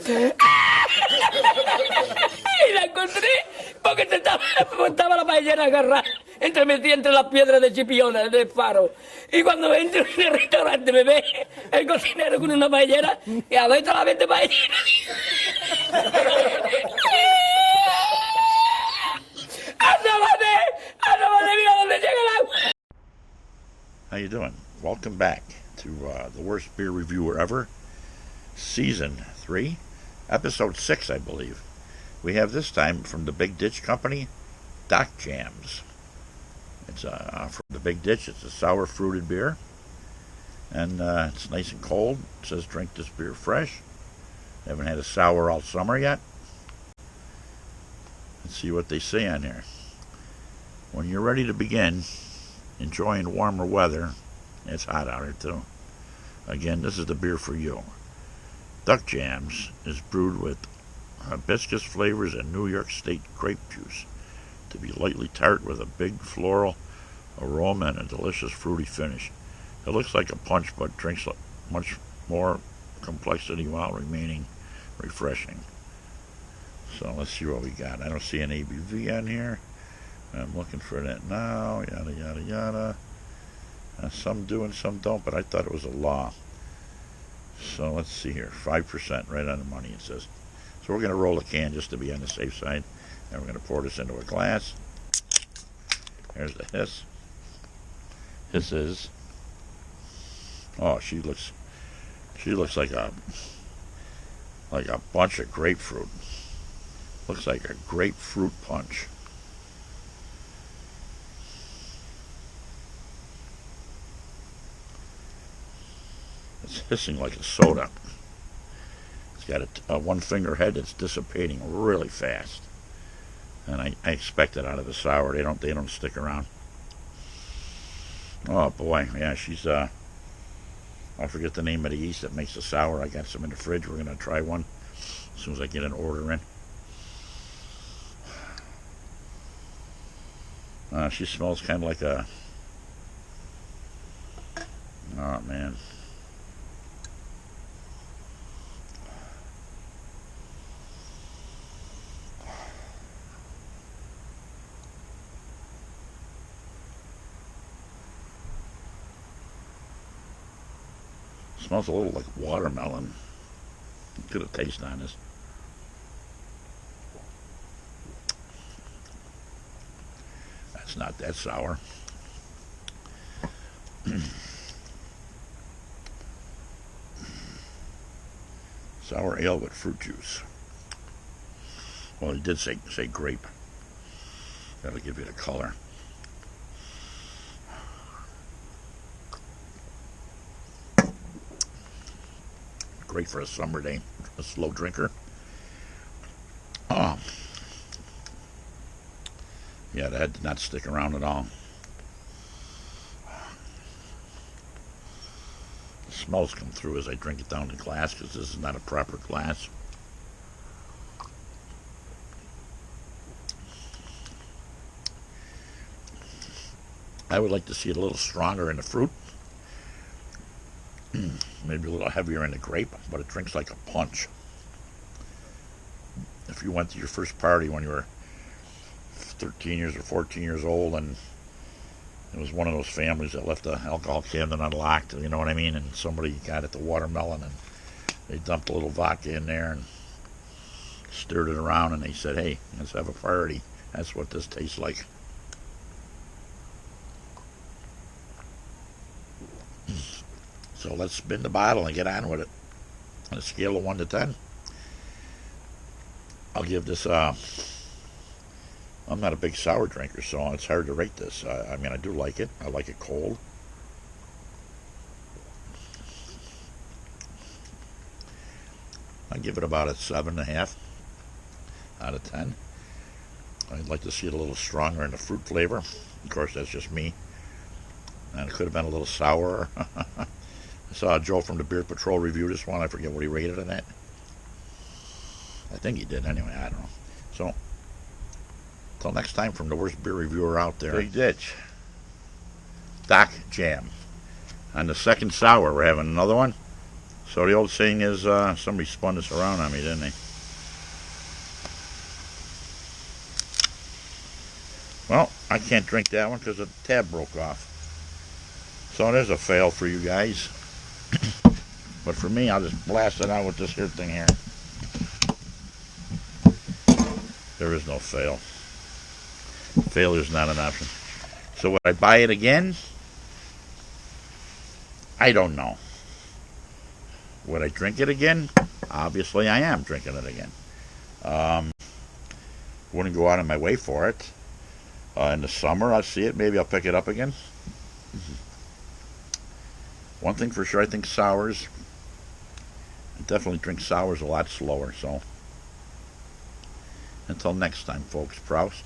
Y la encontré porque estaba la paellera agarrada metida entre las piedras de Chipiona, del faro. Y cuando entro en el restaurante me ve el cocinero con una paellera y adentro la vende paellera. ¡Asómate, mira dónde llega el agua! How you doing? Welcome back to the worst beer reviewer ever, season 3, episode 6, I believe. We have this time from the Big Ditch Company, Doc Jams. It's from the Big Ditch. It's a sour fruited beer, and it's nice and cold. It says drink this beer fresh. Haven't had a sour all summer yet. Let's see what they say on here. When you're ready to begin enjoying warmer weather, it's hot out here too. Again, this is the beer for you. Duck Jams is brewed with hibiscus flavors and New York State grape juice to be lightly tart with a big floral aroma and a delicious fruity finish. It looks like a punch but drinks much more complexity while remaining refreshing. So let's see what we got. I don't see an ABV on here. I'm looking for that now. Yada yada yada. Some do and some don't, but I thought it was a law. So let's see here. 5% right on the money, it says. So we're going to roll a can just to be on the safe side. And we're going to pour this into a glass. Here's the hiss. Hiss is. Oh, she looks like a bunch of grapefruit. Looks like a grapefruit punch. It's hissing like a soda. It's got a one-finger head that's dissipating really fast, and I expect it out of the sour. They don't stick around. Oh boy, yeah, she's I forget the name of the yeast that makes the sour. I got some in the fridge. We're gonna try one as soon as I get an order in. She smells kind of like a. Oh man. Smells a little like watermelon. Get a taste on this. That's not that sour. Sour ale with fruit juice. Well, he did say grape. That'll give you the color. Great for a summer day, a slow drinker. Oh, yeah, the head did not stick around at all. The smells come through as I drink it down in glass because this is not a proper glass. I would like to see it a little stronger in the fruit. Maybe a little heavier in the grape, but it drinks like a punch. If you went to your first party when you were 13 years or 14 years old and it was one of those families that left the alcohol cabinet unlocked, you know what I mean, and somebody got at the watermelon and they dumped a little vodka in there and stirred it around and they said, hey, let's have a party. That's what this tastes like. So let's spin the bottle and get on with it. On a scale of 1 to 10, I'll give this, I'm not a big sour drinker, so it's hard to rate this. I mean, I do like it. I like it cold. I give it about a 7.5 out of 10. I'd like to see it a little stronger in the fruit flavor. Of course, that's just me. And it could have been a little sour. I saw Joe from the Beer Patrol review this one. I forget what he rated it at. I think he did anyway. I don't know. So, until next time, from the worst beer reviewer out there, Big Ditch, Doc Jam. On the second sour, we're having another one. So the old saying is, somebody spun this around on me, didn't they? Well, I can't drink that one because the tab broke off. So there's a fail for you guys. But for me, I'll just blast it out with this here thing here. There is no fail. Failure's not an option. So would I buy it again? I don't know. Would I drink it again? Obviously, I am drinking it again. Wouldn't go out of my way for it. In the summer, I'll see it. Maybe I'll pick it up again. One thing for sure, I think sours. I definitely drink sours a lot slower. So until next time, folks. Proust.